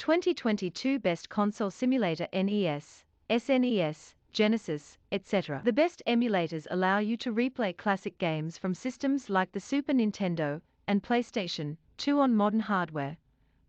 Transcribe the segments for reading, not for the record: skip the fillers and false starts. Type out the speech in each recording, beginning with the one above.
2022 Best Console Simulator NES, SNES, Genesis, etc. The best emulators allow you to replay classic games from systems like the Super Nintendo and PlayStation 2 on modern hardware,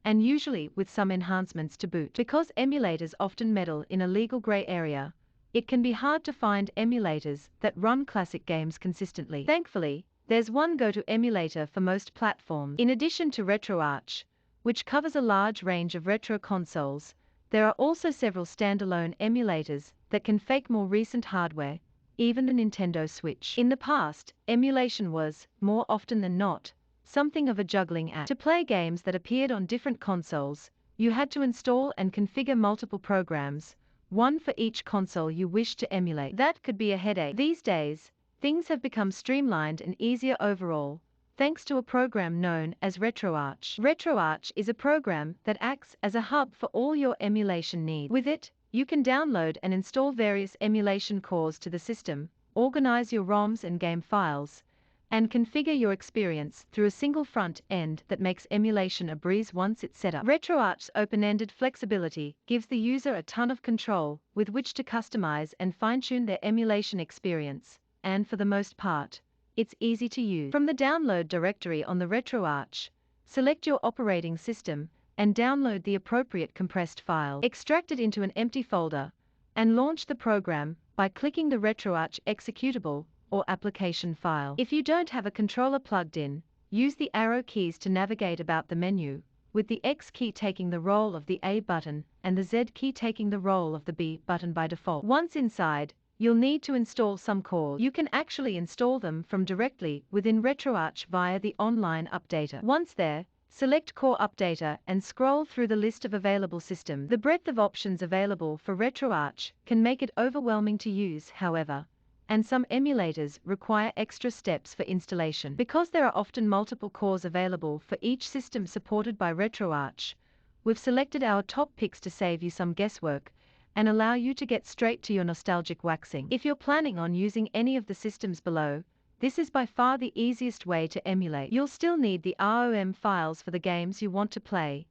and usually with some enhancements to boot. Because emulators often meddle in a legal gray area, it can be hard to find emulators that run classic games consistently. Thankfully, there's one go-to emulator for most platforms. In addition to Retroarch, which covers a large range of retro consoles, there are also several standalone emulators that can fake more recent hardware, even the Nintendo Switch. In the past, emulation was, more often than not, something of a juggling act. To play games that appeared on different consoles, you had to install and configure multiple programs, one for each console you wished to emulate. That could be a headache. These days, things have become streamlined and easier overall, thanks to a program known as Retroarch. Retroarch is a program that acts as a hub for all your emulation needs. With it, you can download and install various emulation cores to the system, organize your ROMs and game files, and configure your experience through a single front end that makes emulation a breeze once it's set up. Retroarch's open-ended flexibility gives the user a ton of control with which to customize and fine-tune their emulation experience, and for the most part, it's easy to use. From the download directory on the Retroarch, select your operating system and download the appropriate compressed file. Extract it into an empty folder and launch the program by clicking the Retroarch executable or application file. If you don't have a controller plugged in, use the arrow keys to navigate about the menu, with the X key taking the role of the A button and the Z key taking the role of the B button by default. Once inside, you'll need to install some cores. You can actually install them from directly within Retroarch via the online updater. Once there, select Core Updater and scroll through the list of available systems. The breadth of options available for Retroarch can make it overwhelming to use, however, and some emulators require extra steps for installation. Because there are often multiple cores available for each system supported by Retroarch, we've selected our top picks to save you some guesswork and allow you to get straight to your nostalgic waxing. If you're planning on using any of the systems below, this is by far the easiest way to emulate. You'll still need the ROM files for the games you want to play,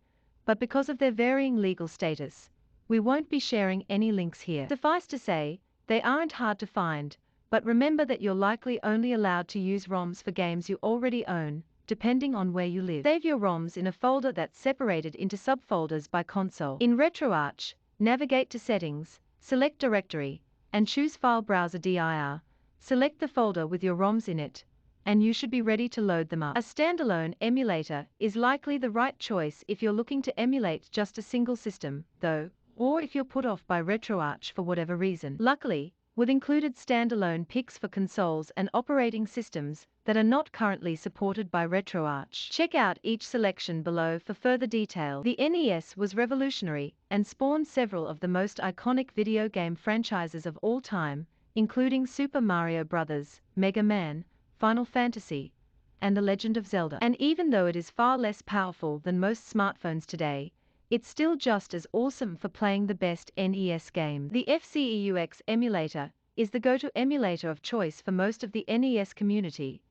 but because of their varying legal status, we won't be sharing any links here. Suffice to say, they aren't hard to find, but remember that you're likely only allowed to use ROMs for games you already own, depending on where you live. Save your ROMs in a folder that's separated into subfolders by console. In Retroarch, navigate to Settings, select Directory, and choose File Browser dir. Select the folder with your ROMs in it, and you should be ready to load them up. A standalone emulator is likely the right choice if you're looking to emulate just a single system, though, or if you're put off by Retroarch for whatever reason. Luckily, we've included standalone picks for consoles and operating systems that are not currently supported by Retroarch. Check out each selection below for further detail. The NES was revolutionary and spawned several of the most iconic video game franchises of all time, including Super Mario Bros., Mega Man, Final Fantasy, and The Legend of Zelda. And even though it is far less powerful than most smartphones today, it's still just as awesome for playing the best NES games. The Fce Ux Emulator is the go-to emulator of choice for most of the NES community,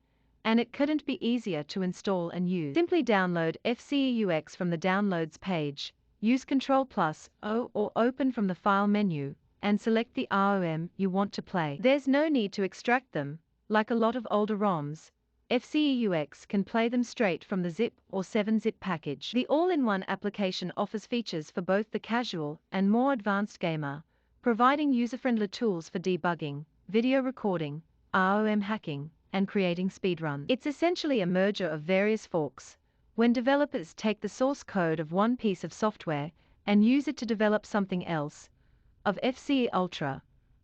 and it couldn't be easier to install and use. Simply download Fce Ux from the Downloads page, use Ctrl+O or open from the File menu, and select the ROM you want to play. There's no need to extract them, like a lot of older ROMs. Fce Ux can play them straight from the zip or 7-zip package. The all-in-one application offers features for both the casual and more advanced gamer, providing user-friendly tools for debugging, video recording, ROM hacking, and creating speedruns. It's essentially a merger of various forks, when developers take the source code of one piece of software and use it to develop something else, of Fce Ultra,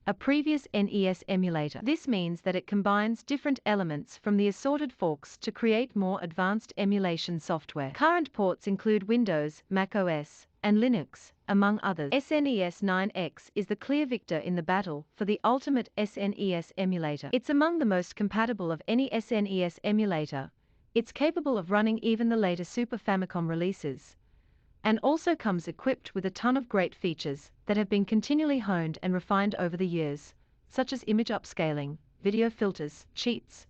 a previous NES emulator. This means that it combines different elements from the assorted forks to create more advanced emulation software. Current ports include Windows, Mac OS, and Linux, among others. SNES 9X is the clear victor in the battle for the ultimate SNES emulator. It's among the most compatible of any SNES emulator. It's capable of running even the later Super Famicom releases, and also comes equipped with a ton of great features that have been continually honed and refined over the years, such as image upscaling, video filters, cheats,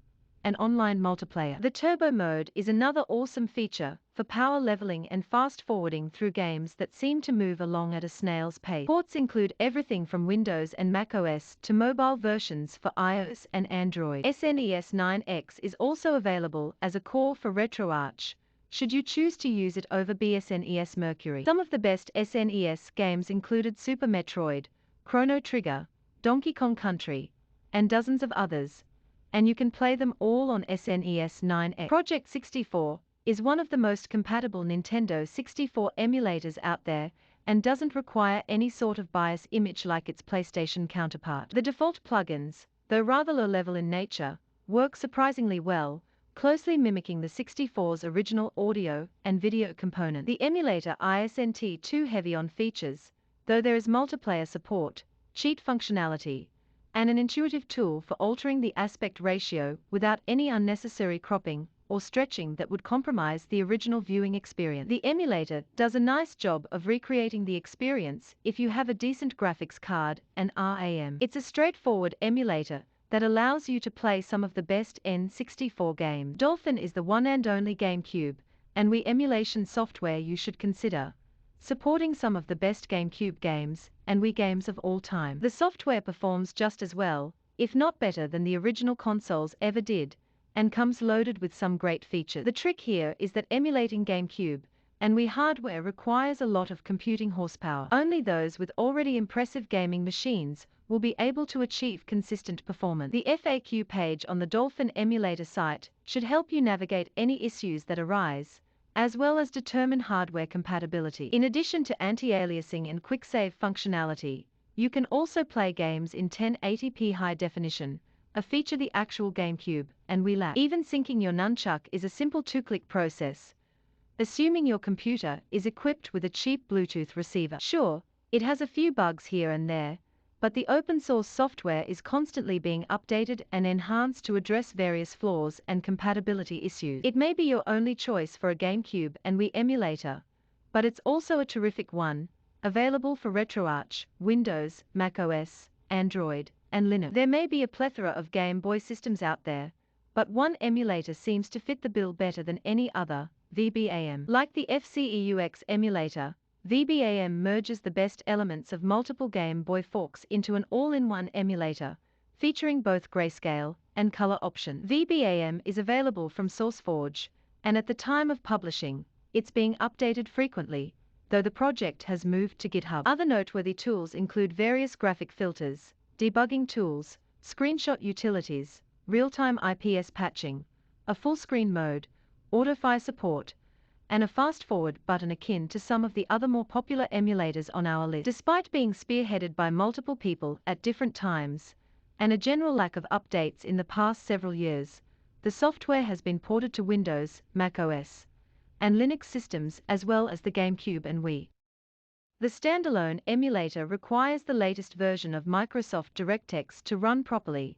and online multiplayer. The Turbo mode is another awesome feature for power leveling and fast forwarding through games that seem to move along at a snail's pace. Ports include everything from Windows and macOS to mobile versions for iOS and Android. SNES 9X is also available as a core for Retroarch, should you choose to use it over SNES Mercury. Some of the best SNES games included Super Metroid, Chrono Trigger, Donkey Kong Country, and dozens of others, and you can play them all on SNES 9X. Project 64 is one of the most compatible Nintendo 64 emulators out there and doesn't require any sort of BIOS image like its PlayStation counterpart. The default plugins, though rather low-level in nature, work surprisingly well, closely mimicking the 64's original audio and video component. The emulator isn't too heavy on features, though there is multiplayer support, cheat functionality, and an intuitive tool for altering the aspect ratio without any unnecessary cropping or stretching that would compromise the original viewing experience. The emulator does a nice job of recreating the experience if you have a decent graphics card and RAM. It's a straightforward emulator that allows you to play some of the best N64 games. Dolphin is the one and only GameCube and Wii emulation software you should consider, supporting some of the best GameCube games and Wii games of all time. The software performs just as well, if not better than the original consoles ever did, and comes loaded with some great features. The trick here is that emulating GameCube and Wii hardware requires a lot of computing horsepower. Only those with already impressive gaming machines will be able to achieve consistent performance. The FAQ page on the Dolphin emulator site should help you navigate any issues that arise, as well as determine hardware compatibility. In addition to anti-aliasing and quick save functionality, you can also play games in 1080p high definition, a feature the actual GameCube and Wii lack. Even syncing your nunchuck is a simple two-click process, assuming your computer is equipped with a cheap Bluetooth receiver. Sure, it has a few bugs here and there, but the open-source software is constantly being updated and enhanced to address various flaws and compatibility issues. It may be your only choice for a GameCube and Wii emulator, but it's also a terrific one, available for Retroarch, Windows, macOS, Android, and Linux. There may be a plethora of Game Boy systems out there, but one emulator seems to fit the bill better than any other, VBAM. Like the Fce Ux Emulator, VBAM merges the best elements of multiple Game Boy forks into an all-in-one emulator, featuring both grayscale and color options. VBAM is available from SourceForge, and at the time of publishing, it's being updated frequently, though the project has moved to GitHub. Other noteworthy tools include various graphic filters, debugging tools, screenshot utilities, real-time IPS patching, a full-screen mode, autofire support, and a fast-forward button akin to some of the other more popular emulators on our list. Despite being spearheaded by multiple people at different times, and a general lack of updates in the past several years, the software has been ported to Windows, macOS, and Linux systems as well as the GameCube and Wii. The standalone emulator requires the latest version of Microsoft DirectX to run properly,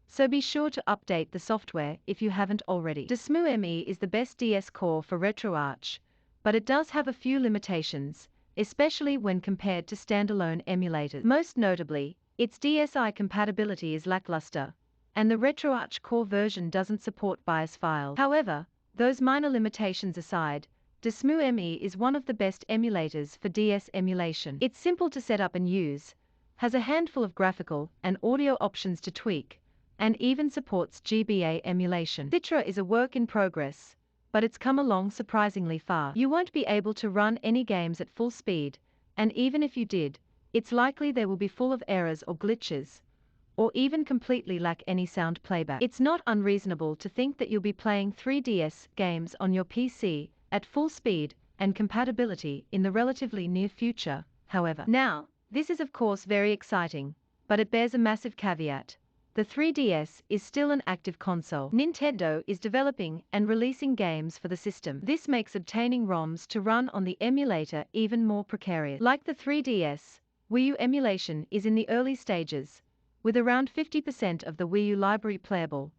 so be sure to update the software if you haven't already. Cemu is the best DS core for Retroarch, but it does have a few limitations, especially when compared to standalone emulators. Most notably, its DSi compatibility is lackluster, and the Retroarch core version doesn't support BIOS files. However, those minor limitations aside, Cemu is one of the best emulators for DS emulation. It's simple to set up and use, has a handful of graphical and audio options to tweak, and even supports GBA emulation. Citra is a work in progress, but it's come along surprisingly far. You won't be able to run any games at full speed, and even if you did, it's likely they will be full of errors or glitches, or even completely lack any sound playback. It's not unreasonable to think that you'll be playing 3DS games on your PC at full speed and compatibility in the relatively near future, however. Now, this is of course very exciting, but it bears a massive caveat. The 3DS is still an active console. Nintendo is developing and releasing games for the system. This makes obtaining ROMs to run on the emulator even more precarious. Like the 3DS, Wii U Emulation is in the early stages, with around 50% of the Wii U library playable,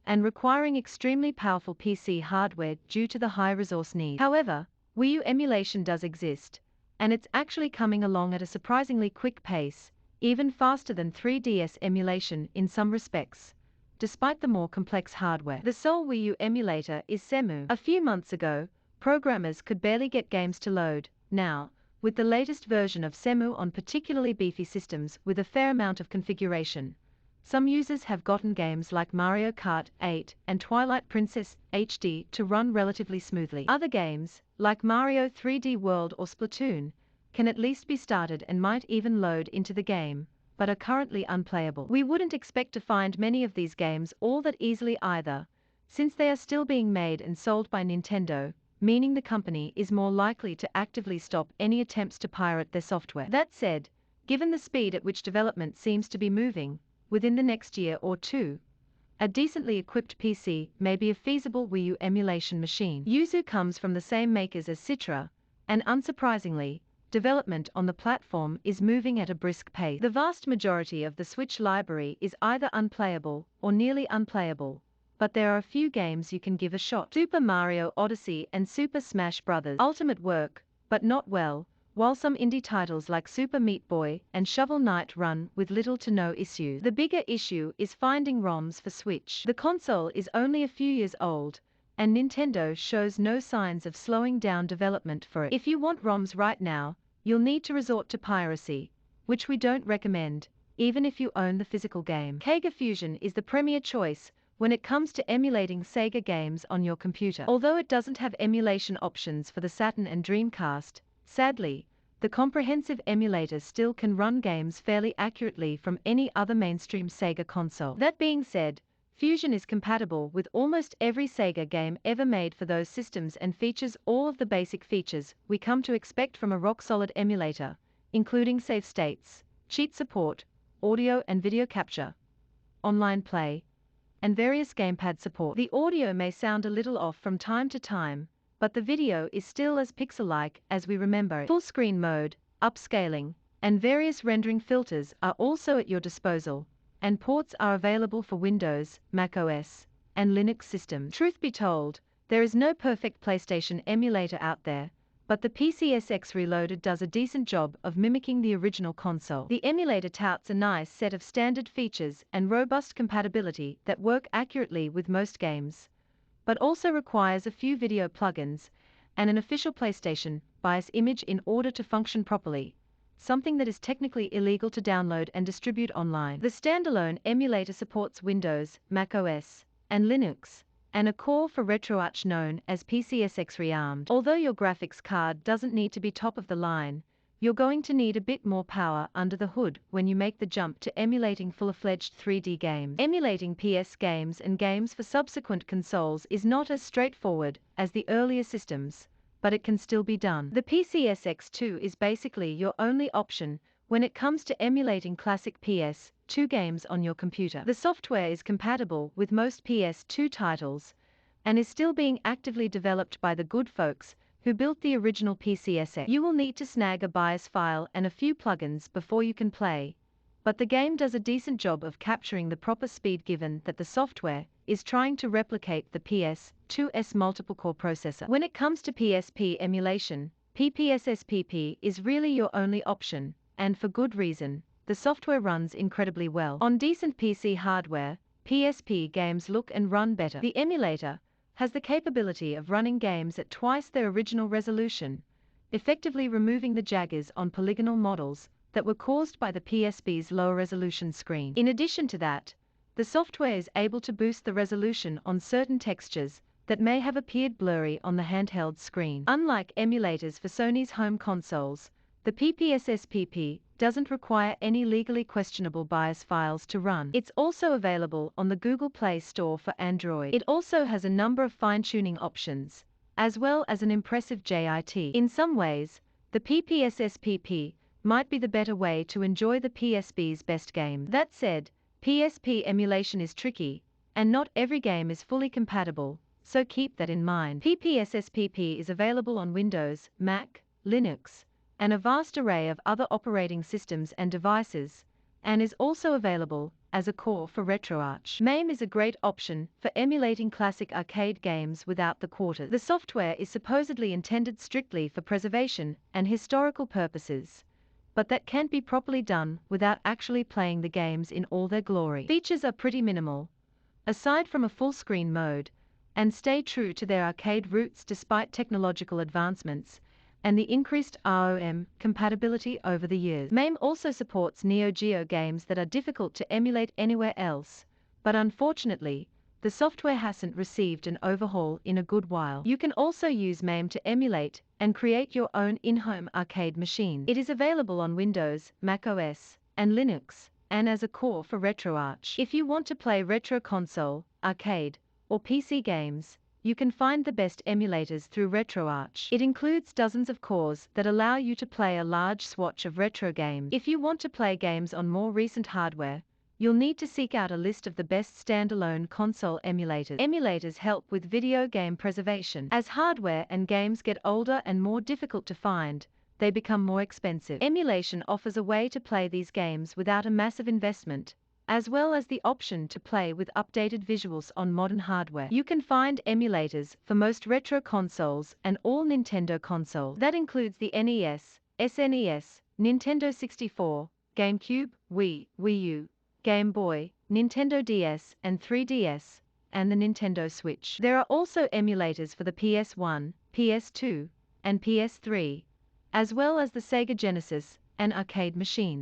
and requiring extremely powerful PC hardware due to the high resource need. However, Wii U Emulation does exist, and it's actually coming along at a surprisingly quick pace, even faster than 3DS emulation in some respects, despite the more complex hardware. The sole Wii U emulator is Cemu. A few months ago, programmers could barely get games to load. Now, with the latest version of Cemu on particularly beefy systems with a fair amount of configuration, some users have gotten games like Mario Kart 8 and Twilight Princess HD to run relatively smoothly. Other games, like Mario 3D World or Splatoon, can at least be started and might even load into the game, but are currently unplayable. We wouldn't expect to find many of these games all that easily either, since they are still being made and sold by Nintendo, meaning the company is more likely to actively stop any attempts to pirate their software. That said, given the speed at which development seems to be moving, within the next year or two, a decently equipped PC may be a feasible Wii U emulation machine. Yuzu comes from the same makers as Citra, and unsurprisingly, development on the platform is moving at a brisk pace. The vast majority of the Switch library is either unplayable or nearly unplayable, but there are a few games you can give a shot. Super Mario Odyssey and Super Smash Bros. Ultimate work, but not well, while some indie titles like Super Meat Boy and Shovel Knight run with little to no issues. The bigger issue is finding ROMs for Switch. The console is only a few years old, and Nintendo shows no signs of slowing down development for it. If you want ROMs right now, you'll need to resort to piracy, which we don't recommend, even if you own the physical game. Keiger Fusion is the premier choice when it comes to emulating Sega games on your computer. Although it doesn't have emulation options for the Saturn and Dreamcast, sadly, the comprehensive emulator still can run games fairly accurately from any other mainstream Sega console. That being said, Fusion is compatible with almost every Sega game ever made for those systems and features all of the basic features we come to expect from a rock-solid emulator, including save states, cheat support, audio and video capture, online play, and various gamepad support. The audio may sound a little off from time to time, but the video is still as pixel-like as we remember it. Full screen mode, upscaling, and various rendering filters are also at your disposal, and ports are available for Windows, macOS, and Linux systems. Truth be told, there is no perfect PlayStation emulator out there, but the Pcsx Reloaded does a decent job of mimicking the original console. The emulator touts a nice set of standard features and robust compatibility that work accurately with most games, but also requires a few video plugins and an official PlayStation BIOS image in order to function properly, something that is technically illegal to download and distribute online. The standalone emulator supports Windows, macOS, and Linux, and a core for Retroarch known as Pcsx Reloaded. Although your graphics card doesn't need to be top of the line, you're going to need a bit more power under the hood when you make the jump to emulating full-fledged 3D games. Emulating PS games and games for subsequent consoles is not as straightforward as the earlier systems, but it can still be done. The Pcsx2 is basically your only option when it comes to emulating classic PS2 games on your computer. The software is compatible with most PS2 titles and is still being actively developed by the good folks who built the original Pcsx. You will need to snag a BIOS file and a few plugins before you can play, but the game does a decent job of capturing the proper speed given that the software is trying to replicate the PS2's multiple-core processor. When it comes to PSP emulation, PPSSPP is really your only option, and for good reason. The software runs incredibly well. On decent PC hardware, PSP games look and run better. The emulator has the capability of running games at twice their original resolution, effectively removing the jaggers on polygonal models that were caused by the PSP's lower resolution screen. In addition to that, the software is able to boost the resolution on certain textures that may have appeared blurry on the handheld screen. Unlike emulators for Sony's home consoles, the PPSSPP doesn't require any legally questionable BIOS files to run. It's also available on the Google Play Store for Android. It also has a number of fine-tuning options, as well as an impressive JIT. In some ways, the PPSSPP might be the better way to enjoy the PSP's best game. That said, PSP emulation is tricky, and not every game is fully compatible, so keep that in mind. PPSSPP is available on Windows, Mac, Linux, and a vast array of other operating systems and devices, and is also available as a core for Retroarch. Mame is a great option for emulating classic arcade games without the quarters. The software is supposedly intended strictly for preservation and historical purposes, but that can't be properly done without actually playing the games in all their glory. Features are pretty minimal, aside from a full-screen mode, and stay true to their arcade roots despite technological advancements and the increased ROM compatibility over the years. Mame also supports Neo Geo games that are difficult to emulate anywhere else, but unfortunately, the software hasn't received an overhaul in a good while. You can also use Mame to emulate and create your own in-home arcade machine. It is available on Windows, Mac OS, and Linux, and as a core for Retroarch. If you want to play retro console, arcade, or PC games, you can find the best emulators through Retroarch. It includes dozens of cores that allow you to play a large swatch of retro games. If you want to play games on more recent hardware, you'll need to seek out a list of the best standalone console emulators. Emulators help with video game preservation. As hardware and games get older and more difficult to find, they become more expensive. Emulation offers a way to play these games without a massive investment, as well as the option to play with updated visuals on modern hardware. You can find emulators for most retro consoles and all Nintendo consoles. That includes the NES, SNES, Nintendo 64, GameCube, Wii, Wii U, Game Boy, Nintendo DS and 3DS, and the Nintendo Switch. There are also emulators for the PS1, PS2, and PS3, as well as the Sega Genesis and arcade machines.